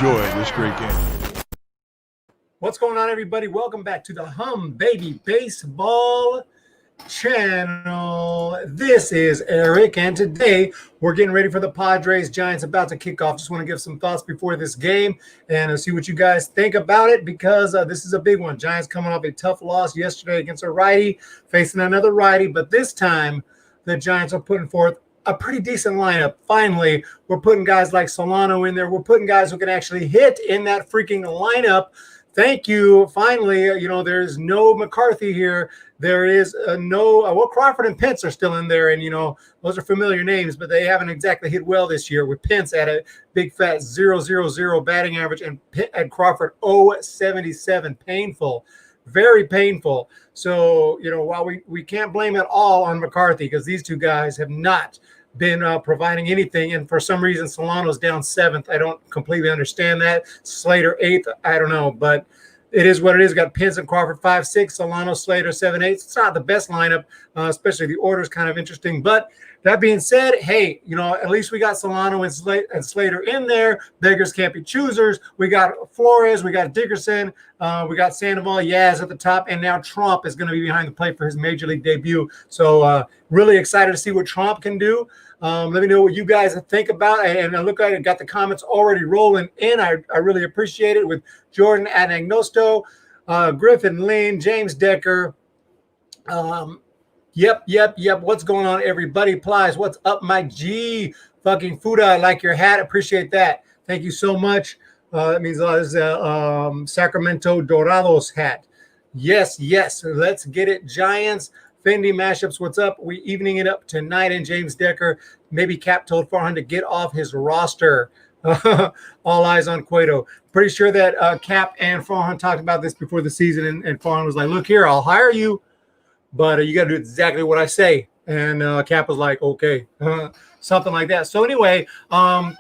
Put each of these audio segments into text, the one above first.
enjoy this great game. What's going on, everybody? Welcome back to the Hum Baby Baseball channel. This is Eric, and today we're getting ready for the Padres Giants about to kick off. Just want to give some thoughts before this game and see what you guys think about it, because this is a big one. Giants coming off a tough loss yesterday against a righty, facing another righty, but this time the Giants are putting forth a pretty decent lineup. Finally, we're putting guys like Solano in there. We're putting guys who can actually hit in that freaking lineup. Thank you. Finally, there's no McCarthy here. There is well, Crawford and Pence are still in there, and, those are familiar names, but they haven't exactly hit well this year, with Pence at a big fat 0.000 batting average and Crawford 0.77. Painful. Very painful. So, while we can't blame it all on McCarthy, because these two guys have not been providing anything, and for some reason Solano's down 7th. I don't completely understand that. Slater 8th, I don't know, but it is what it is. Got Pence and Crawford 5-6, Solano, Slater 7-8. It's not the best lineup, especially the order is kind of interesting. But that being said, hey, at least we got Solano and Slater in there. Beggars can't be choosers. We got Flores, we got Dickerson, we got Sandoval, Yaz at the top, and now Trump is going to be behind the plate for his major league debut. So really excited to see what Trump can do. Let me know what you guys think about it. And I look like I got the comments already rolling in. I really appreciate it, with Jordan Anagnosto, Griffin Lynn, James Decker. Yep. What's going on, everybody? Plies, what's up, my G? Fucking Fuda, I like your hat. Appreciate that. Thank you so much. That means a lot. This is a Sacramento Dorados hat. Yes. Let's get it, Giants. Fendi Mashups, what's up? We evening it up tonight. And James Decker, maybe Cap told Farhan to get off his roster. All eyes on Cueto. Pretty sure that Cap and Farhan talked about this before the season, and Farhan was like, look here, I'll hire you, but you got to do exactly what I say. And Cap was like, okay, something like that. So anyway,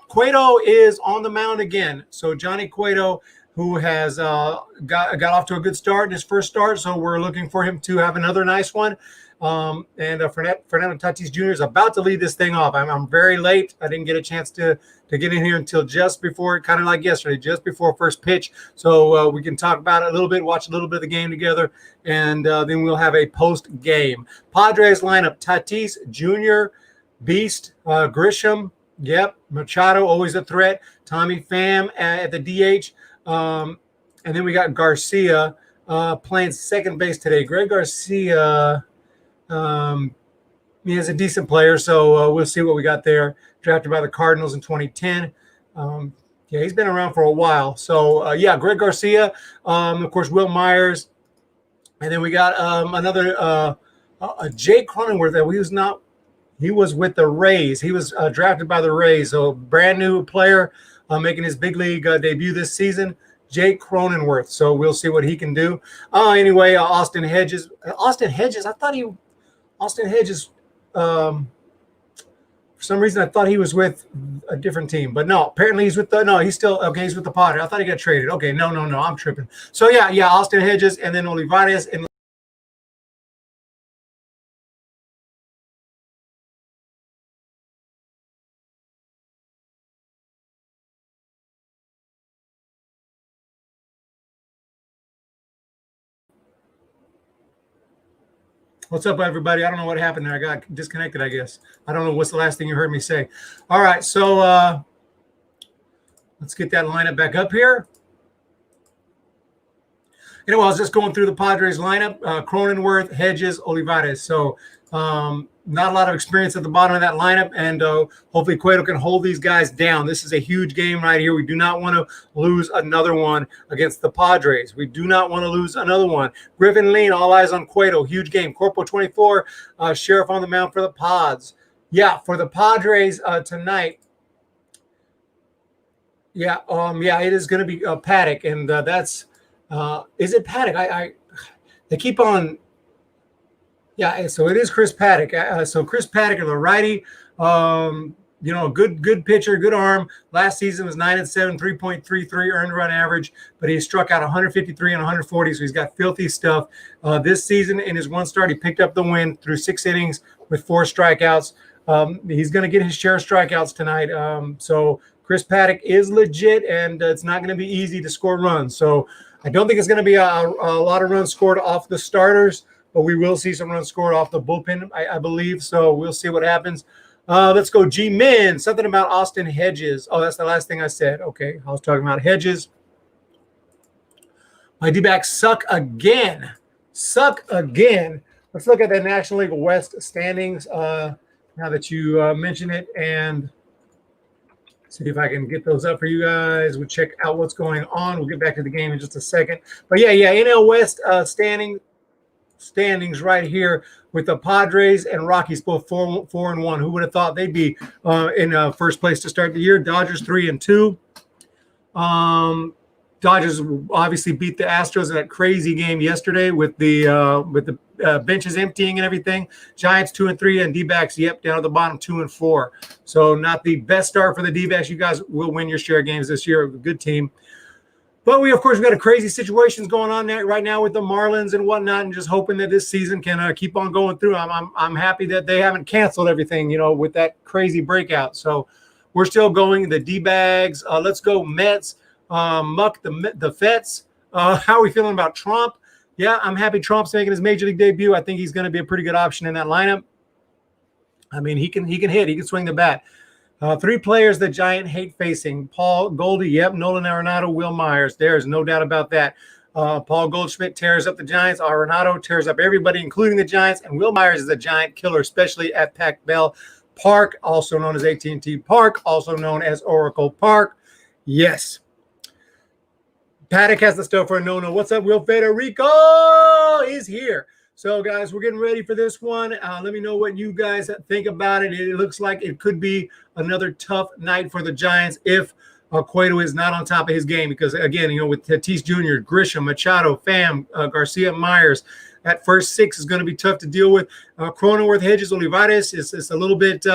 Cueto is on the mound again. So Johnny Cueto, who has got off to a good start in his first start, so we're looking for him to have another nice one. And Fernando Tatis Jr. is about to lead this thing off. I'm very late. I didn't get a chance to get in here until just before, kind of like yesterday, just before first pitch. So we can talk about it a little bit, watch a little bit of the game together, and then we'll have a post-game. Padres lineup: Tatis Jr., Beast, Grisham, yep, Machado, always a threat, Tommy Pham at the DH, and then we got Garcia playing second base today. Greg Garcia, he is a decent player, so we'll see what we got there. Drafted by the Cardinals in 2010. He's been around for a while. So, Greg Garcia, of course, Will Myers. And then we got another Jake Cronenworth. He was with the Rays. He was drafted by the Rays. So, brand new player making his big league debut this season. Jake Cronenworth. So, we'll see what he can do. Anyway, Austin Hedges. Austin Hedges, for some reason I thought he was with a different team, but no, apparently he's with he's with the Padres. I thought he got traded. Okay, no, I'm tripping. So yeah, Austin Hedges, and then Olivares and what's up, everybody? I don't know what happened there. I got disconnected, I guess. I don't know what's the last thing you heard me say. All right, so let's get that lineup back up here. I was just going through the Padres lineup. Cronenworth, Hedges, Olivares. So not a lot of experience at the bottom of that lineup, and hopefully Cueto can hold these guys down. This is a huge game right here. We do not want to lose another one against the Padres. We do not want to lose another one. Griffin Lynn, all eyes on Cueto. Huge game. Corporal 24, Sheriff on the mound for the Pods. Yeah, for the Padres tonight. It is going to be Paddock, and that's is it Paddock? They keep on. Yeah, so it is Chris Paddock. So Chris Paddock is a righty. Good pitcher, good arm. Last season was 9-7, 3.33 earned run average, but he struck out 153 and 140, so he's got filthy stuff. This season, in his one start, he picked up the win through 6 innings with 4 strikeouts. He's going to get his share of strikeouts tonight. So Chris Paddock is legit, and it's not going to be easy to score runs. So I don't think it's going to be a lot of runs scored off the starters, but we will see some runs scored off the bullpen, I believe. So we'll see what happens. Let's go G-Men. Something about Austin Hedges. Oh, that's the last thing I said. Okay, I was talking about Hedges. My D-backs suck again. Suck again. Let's look at the National League West standings now that you mention it, and see if I can get those up for you guys. We'll check out what's going on. We'll get back to the game in just a second. But yeah, NL West standings right here with the Padres and Rockies both 4-1. Who would have thought they'd be in first place to start the year? Dodgers 3-2. Dodgers obviously beat the Astros in that crazy game yesterday with the benches emptying and everything. Giants 2-3 and D-backs, down at the bottom 2-4. So not the best start for the D-backs. You guys will win your share of games this year. A good team. But we've got a crazy situations going on there right now with the Marlins and whatnot, and just hoping that this season can keep on going through. I'm happy that they haven't canceled everything, with that crazy breakout. So we're still going. The D-bags. Let's go Mets. Muck the Fets. How are we feeling about Trump? Yeah, I'm happy Trump's making his major league debut. I think he's going to be a pretty good option in that lineup. I mean, he can hit. He can swing the bat. 3 players the Giant hate facing. Paul Goldie, Nolan Arenado, Will Myers. There's no doubt about that. Paul Goldschmidt tears up the Giants. Arenado tears up everybody, including the Giants. And Will Myers is a Giant killer, especially at Pac Bell Park, also known as AT&T Park, also known as Oracle Park. Yes. Paddock has the stuff for a no-no. What's up, Will Federico is here. So, guys, we're getting ready for this one. Let me know what you guys think about it. It looks like it could be another tough night for the Giants if Cueto is not on top of his game. Because, again, with Tatis Jr., Grisham, Machado, Pham, Garcia, Myers, that first 6 is going to be tough to deal with. Cronenworth, Hedges, Olivares is a little bit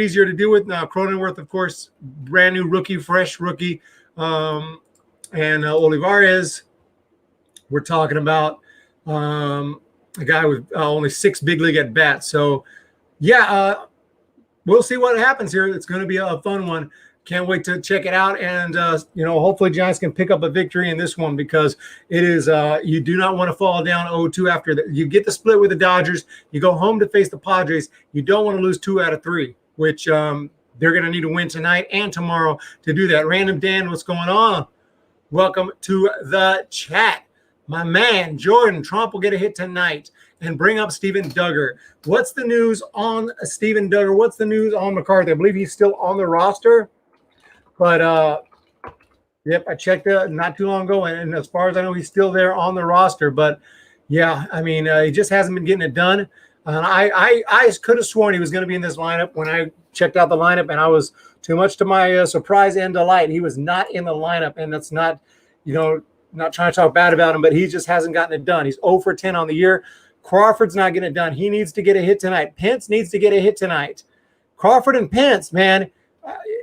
easier to deal with. Now, Cronenworth, of course, brand new rookie, fresh rookie. And Olivares, we're talking about a guy with only 6 big league at bats. So, we'll see what happens here. It's going to be a fun one. Can't wait to check it out. And, hopefully Giants can pick up a victory in this one, because it is you do not want to fall down 0-2 after that. You get the split with the Dodgers. You go home to face the Padres. You don't want to lose 2 out of 3, which they're going to need to win tonight and tomorrow to do that. Random Dan, what's going on? Welcome to the chat. My man, Jordan, Trump will get a hit tonight and bring up Steven Duggar. What's the news on Steven Duggar? What's the news on McCarthy? I believe he's still on the roster. But, I checked not too long ago, and as far as I know, he's still there on the roster. But, he just hasn't been getting it done. And I could have sworn he was going to be in this lineup when I checked out the lineup, and I was, too much to my surprise and delight, he was not in the lineup. And that's not, not trying to talk bad about him, but he just hasn't gotten it done. He's 0 for 10 on the year. Crawford's not getting it done. He needs to get a hit tonight. Pence needs to get a hit tonight. Crawford and Pence, man,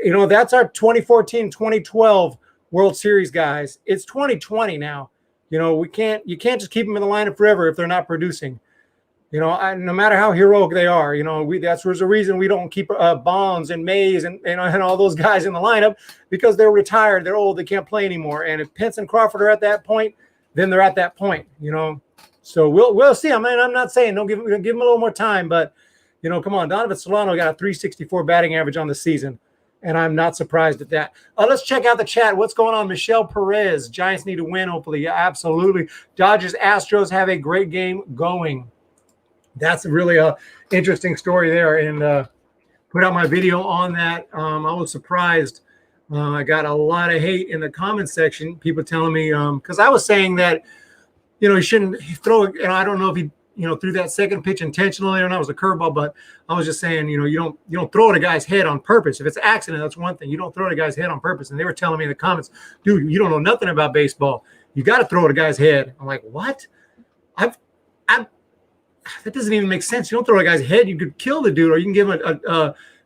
that's our 2014-2012 World Series guys. It's 2020 now. You can't just keep them in the lineup forever if they're not producing. No matter how heroic they are, there's a reason we don't keep Bonds and Mays and all those guys in the lineup, because they're retired, they're old, they can't play anymore. And if Pence and Crawford are at that point, then they're at that point, So we'll see. I'm not saying don't give him a little more time, but come on, Donovan Solano got a 364 batting average on the season, and I'm not surprised at that. Let's check out the chat. What's going on? Michelle Perez, Giants need to win, hopefully. Yeah, absolutely. Dodgers, Astros have a great game going. That's really a interesting story there, and put out my video on that. I was surprised. I got a lot of hate in the comment section, people telling me, because I was saying that, he shouldn't throw it, and I don't know if he, threw that second pitch intentionally or not. It was a curveball, but I was just saying, you don't throw at a guy's head on purpose. If it's an accident, that's one thing. You don't throw at a guy's head on purpose. And they were telling me in the comments, dude, you don't know nothing about baseball. You got to throw at a guy's head. I'm like, what? That doesn't even make sense. You don't throw a guy's head. You could kill the dude, or you can give him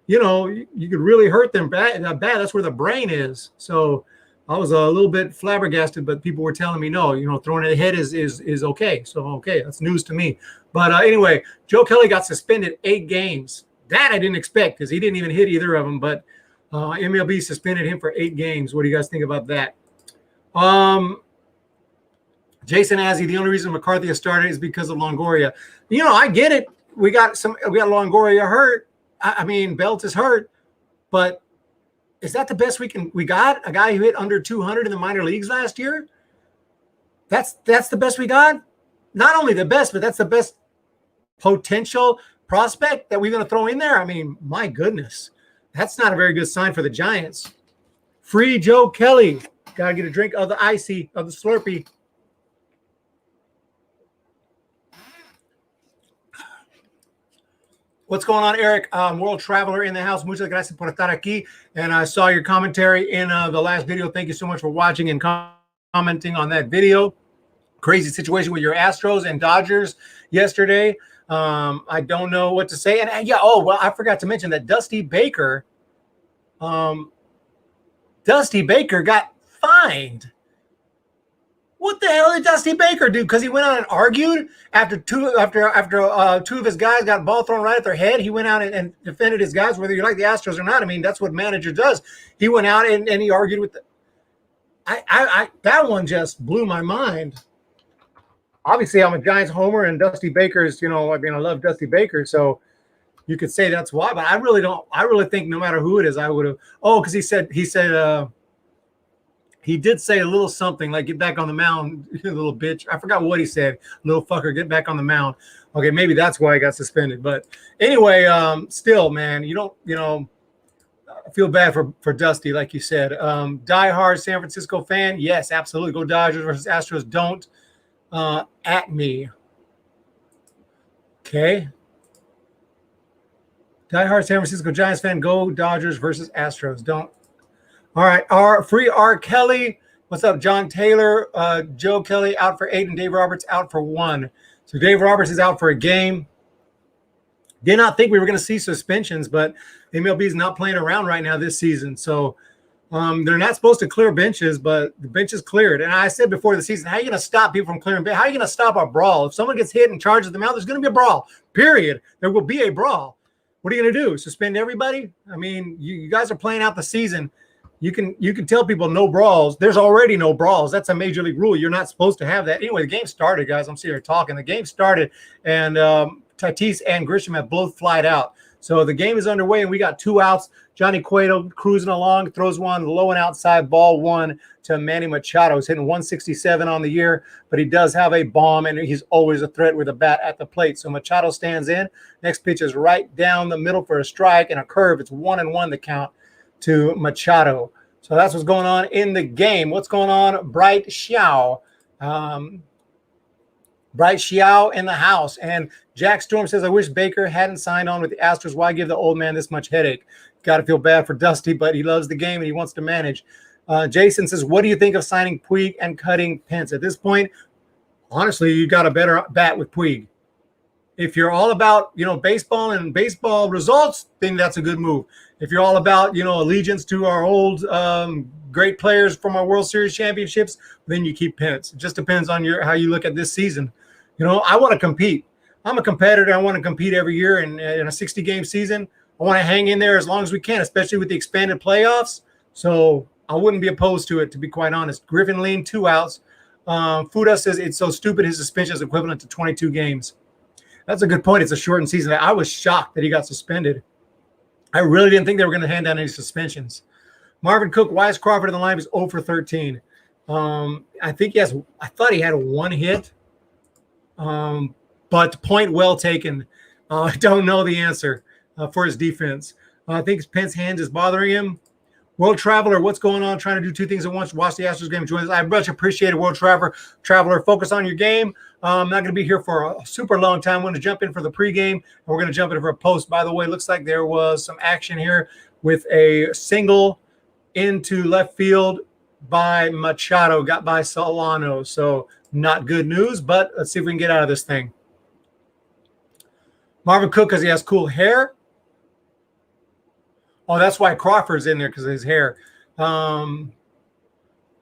you could really hurt them bad. That's where the brain is. So I was a little bit flabbergasted, but people were telling me, no, throwing at the head is okay. So, okay, that's news to me. But anyway, Joe Kelly got suspended 8 games. That I didn't expect, because he didn't even hit either of them. But MLB suspended him for 8 games. What do you guys think about that? Jason Azzi, the only reason McCarthy has started is because of Longoria. I get it. We got Longoria hurt. I mean, Belt is hurt, but is that the best we got? A guy who hit under 200 in the minor leagues last year? That's the best we got? Not only the best, but that's the best potential prospect that we're going to throw in there. I mean, my goodness. That's not a very good sign for the Giants. Free Joe Kelly. Got to get a drink of the icy, of the Slurpee. What's going on, Eric? World Traveler in the house. Muchas gracias por estar aquí. And I saw your commentary in the last video. Thank you so much for watching and commenting on that video. Crazy situation with your Astros and Dodgers yesterday. I don't know what to say. And yeah, I forgot to mention that Dusty Baker got fined. What the hell did Dusty Baker do? Because he went out and argued after two of his guys got ball thrown right at their head. He went out and defended his guys, whether you like the Astros or not. I mean, that's what manager does. He went out and he argued with that one just blew my mind. Obviously, I'm a Giants homer, and Dusty Baker's, I love Dusty Baker, so you could say that's why. But I really don't. I really think no matter who it is, I would have. Oh, because he said he did say a little something like "get back on the mound, you little bitch." I forgot what he said. Little fucker, get back on the mound. Okay, maybe that's why he got suspended. But anyway, still, man, you don't. I feel bad for Dusty, like you said. Die-hard San Francisco fan, yes, absolutely. Go Dodgers versus Astros. Don't. At me. Okay. Die-hard San Francisco Giants fan, go Dodgers versus Astros. Don't. All right. Free R. Kelly. What's up, John Taylor? Joe Kelly out for 8 and Dave Roberts out for 1. So Dave Roberts is out for a game. Did not think we were going to see suspensions, but MLB is not playing around right now this season. So they're not supposed to clear benches, but the bench is cleared. And I said before the season, how are you going to stop people from clearing bench? How are you going to stop a brawl? If someone gets hit and charges them out, there's going to be a brawl, period. There will be a brawl. What are you going to do? Suspend everybody? I mean, you guys are playing out the season. You can tell people no brawls. There's already no brawls. That's a major league rule. You're not supposed to have that. Anyway, the game started, guys. I'm sitting here talking. The game started, and Tatis and Grisham have both flied out. So the game is underway, and we got 2 outs. Johnny Cueto cruising along, throws one low and outside, ball 1 to Manny Machado. He's hitting 167 on the year, but he does have a bomb, and he's always a threat with a bat at the plate. So Machado stands in. Next pitch is right down the middle for a strike and a curve. It's 1-1 the count to Machado. So that's what's going on in the game. What's going on? Bright Xiao. Bright Xiao in the house. And Jack Storm says, I wish Baker hadn't signed on with the Astros. Why give the old man this much headache? Got to feel bad for Dusty, but he loves the game and he wants to manage. Jason says, what do you think of signing Puig and cutting Pence? At this point, honestly, you got a better bat with Puig. If you're all about, baseball and baseball results, then that's a good move. If you're all about, allegiance to our old great players from our World Series championships, then you keep Pence. It just depends on how you look at this season. I want to compete. I'm a competitor. I want to compete every year in a 60-game season. I want to hang in there as long as we can, especially with the expanded playoffs. So I wouldn't be opposed to it, to be quite honest. Griffin Lean, 2 outs. Fuda says it's so stupid his suspension is equivalent to 22 games. That's a good point. It's a shortened season. I was shocked that he got suspended. I really didn't think they were going to hand down any suspensions. Marvin Cook, Wise Crawford in the line is 0 for 13. I thought he had 1 hit. But point well taken. I don't know the answer for his defense. I think Pence's hands is bothering him. World Traveler, what's going on? Trying to do 2 things at once. Watch the Astros game. Join us. I much appreciate it, World Traveler. Focus on your game. I'm not going to be here for a super long time. I'm going to jump in for the pregame, and we're going to jump in for a post. By the way, looks like there was some action here with a single into left field by Machado, got by Solano. So not good news, but let's see if we can get out of this thing. Marvin Cook, because he has cool hair. Oh, that's why Crawford's in there, because of his hair. Bright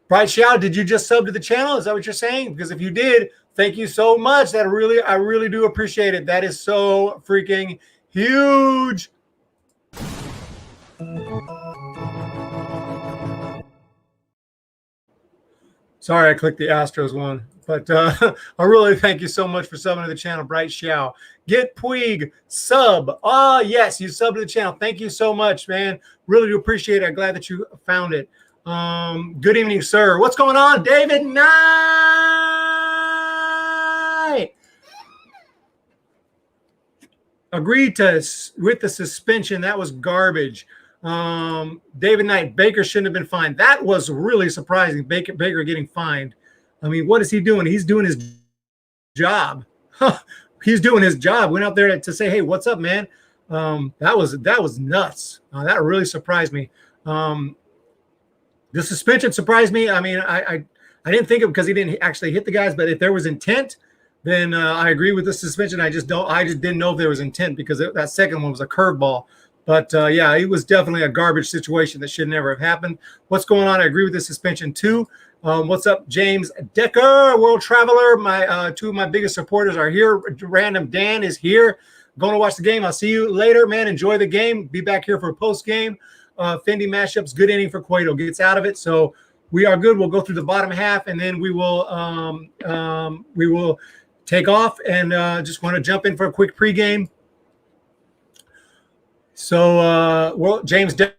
Xiao, did you just sub to the channel? Is that what you're saying? Because if you did, thank you so much. I really do appreciate it. That is so freaking huge. Sorry, I clicked the Astros one. But I really thank you so much for subbing to the channel, Bright Xiao. Get Puig, sub. Ah, yes, you subbed to the channel. Thank you so much, man. Really do appreciate it. I'm glad that you found it. Good evening, sir. What's going on, David Knight? Agreed with the suspension. That was garbage. David Knight, Baker shouldn't have been fined. That was really surprising. Baker getting fined. I mean, what is he doing? He's doing his job. He's doing his job. Went out there to say, hey, what's up, man? That was nuts. That really surprised me. The suspension surprised me. I mean, I didn't think it because he didn't actually hit the guys, but if there was intent, then I agree with the suspension. I just didn't know if there was intent because that second one was a curveball. But yeah, it was definitely a garbage situation that should never have happened. What's going on? I agree with the suspension too. What's up, James Decker, World Traveler? My two of my biggest supporters are here. Random Dan is here. Going to watch the game. I'll see you later, man. Enjoy the game. Be back here for a post game. Fendi mashups. Good inning for Cueto. Gets out of it. So we are good. We'll go through the bottom half, and then we will take off. And just want to jump in for a quick pregame. So, well, James Decker.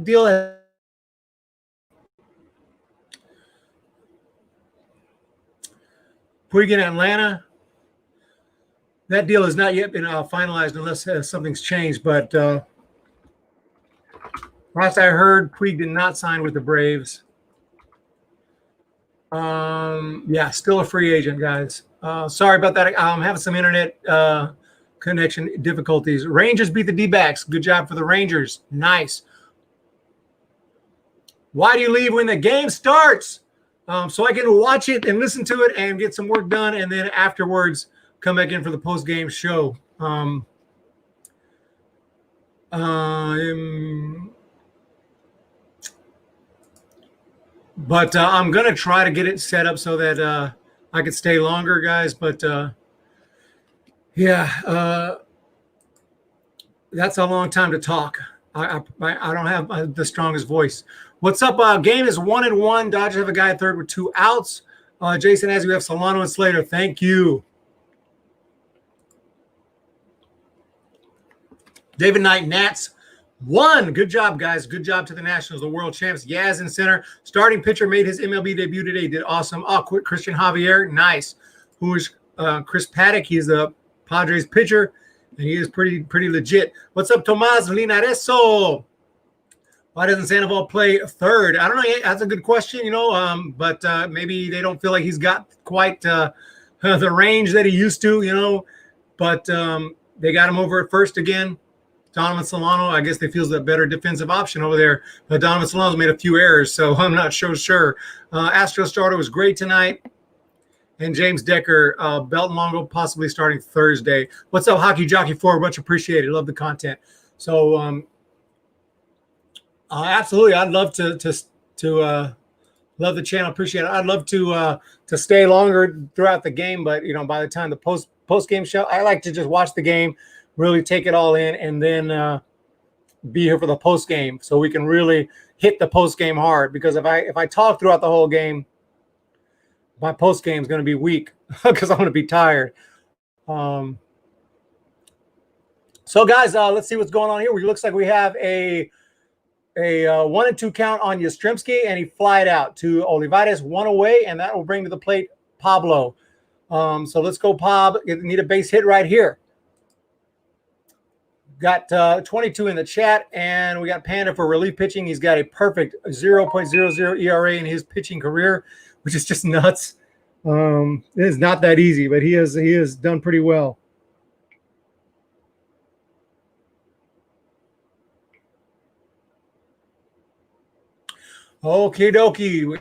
Deal Puig in Atlanta. That deal has not yet been finalized unless something's changed. But last I heard, Puig did not sign with the Braves. Yeah, still a free agent, guys. Sorry about that. I'm having some internet connection difficulties. Rangers beat the D-backs. Good job for the Rangers. Nice. Why do you leave when the game starts? So I can watch it and listen to it and get some work done, and then afterwards come back in for the post-game show. But I'm going to try to get it set up so that I could stay longer, guys. But, yeah, that's a long time to talk. I don't have the strongest voice. What's up? Game is 1-1. Dodgers have a guy at third with 2 outs. Jason, as we have Solano and Slater. Thank you. David Knight, Nats. 1. Good job, guys. Good job to the Nationals, the world champs. Yaz in center. Starting pitcher made his MLB debut today. Did awesome. Oh, Christian Javier. Nice. Who is Chris Paddock? He's the Padres pitcher, and he is pretty legit. What's up, Tomas Linareso? Why doesn't Sandoval play third? I don't know. That's a good question, but maybe they don't feel like he's got quite the range that he used to, But they got him over at first again. Donovan Solano, I guess they feel the better defensive option over there. But Donovan Solano's made a few errors, so I'm not so sure. Astro starter was great tonight. And James Decker, Belton Longo possibly starting Thursday. What's up, Hockey Jockey 4? Much appreciated. Love the content. So, absolutely, I'd love to love the channel. Appreciate it. I'd love to stay longer throughout the game, but by the time the post game show, I like to just watch the game, really take it all in, and then be here for the post game so we can really hit the post game hard. Because if I talk throughout the whole game, my post game is going to be weak because I'm going to be tired. So guys, let's see what's going on here. It looks like we have a 1-2 count on Yastrzemski, and he flied out to Olivares, 1 away, and that will bring to the plate Pablo. So let's go, Pab. Need a base hit right here. Got 22 in the chat, and we got Panda for relief pitching. He's got a perfect 0.00 ERA in his pitching career, which is just nuts. It is not that easy, but he has done pretty well. Okie dokie. We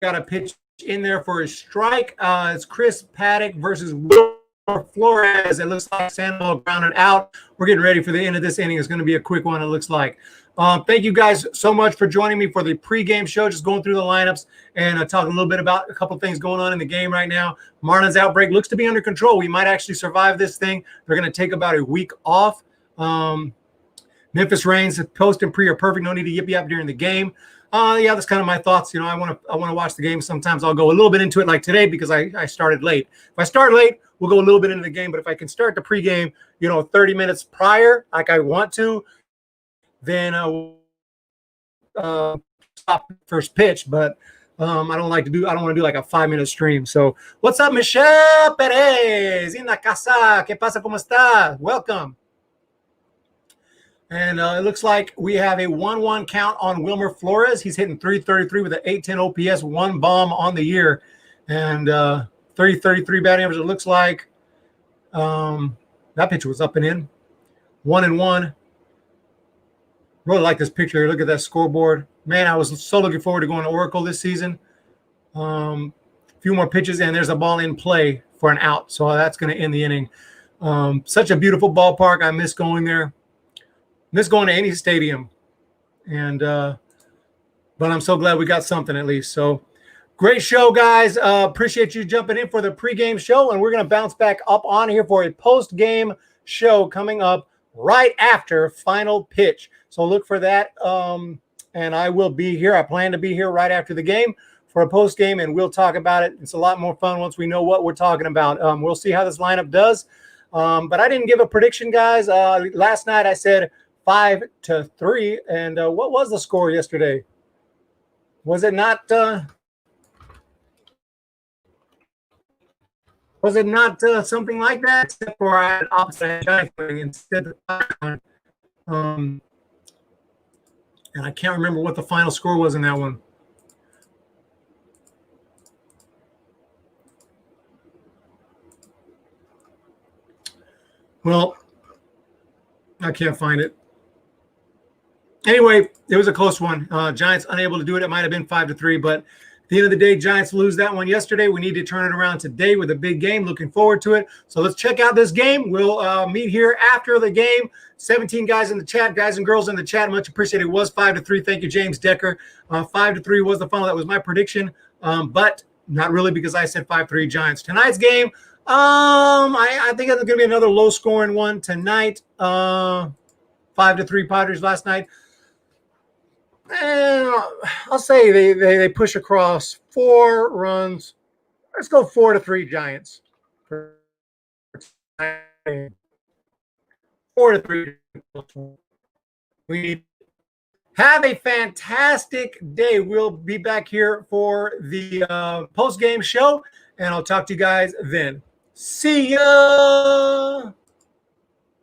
got a pitch in there for a strike. It's Chris Paddock versus Will Flores. It looks like Sandoval grounded out. We're getting ready for the end of this inning. It's going to be a quick one, it looks like. Thank you guys so much for joining me for the pregame show, just going through the lineups and talking a little bit about a couple things going on in the game right now. Marlins outbreak looks to be under control. We might actually survive this thing. They're going to take about a week off. Memphis Rains, post and pre are perfect. No need to yip-yap during the game. Yeah, that's kind of my thoughts. I want to watch the game. Sometimes I'll go a little bit into it like today because I started late. If I start late, we'll go a little bit into the game. But if I can start the pregame, 30 minutes prior, like I want to, then stop first pitch. But I don't want to do like a 5-minute stream. So what's up, Michelle Perez in la casa? ¿Qué pasa? ¿Cómo está? Welcome. And it looks like we have a 1-1 count on Wilmer Flores. He's hitting 333 with an 810 OPS, one bomb on the year, and 333 batting average. It looks like that pitch was up and in. 1-1. Really like this picture. Look at that scoreboard. Man, I was so looking forward to going to Oracle this season. A few more pitches, and there's a ball in play for an out. So that's going to end the inning. Such a beautiful ballpark. I miss going there. Miss going to any stadium. And but I'm so glad we got something at least. So great show, guys. Appreciate you jumping in for the pregame show. And we're going to bounce back up on here for a post-game show coming up right after final pitch. So look for that. And I will be here. I plan to be here right after the game for a post game, and we'll talk about it. It's a lot more fun once we know what we're talking about. We'll see how this lineup does. But I didn't give a prediction, guys. Last night I said 5-3. And what was the score yesterday? Was it not something like that? Except for I had opposite instead of and I can't remember what the final score was in that one. Well, I can't find it. Anyway, it was a close one. Giants unable to do it. It might have been 5-3, but at the end of the day, Giants lose that one yesterday. We need to turn it around today with a big game. Looking forward to it. So let's check out this game. We'll meet here after the game. 17 guys in the chat, guys and girls in the chat. Much appreciated. It was 5-3. Thank you, James Decker. 5-3 was the final. That was my prediction, but not really because I said 5-3 Giants. Tonight's game, I think it's going to be another low-scoring one tonight. 5-3 Padres last night. And I'll say they push across 4 runs. Let's go 4-3 Giants. 4-3. We have a fantastic day. We'll be back here for the post-game show, and I'll talk to you guys then. See ya!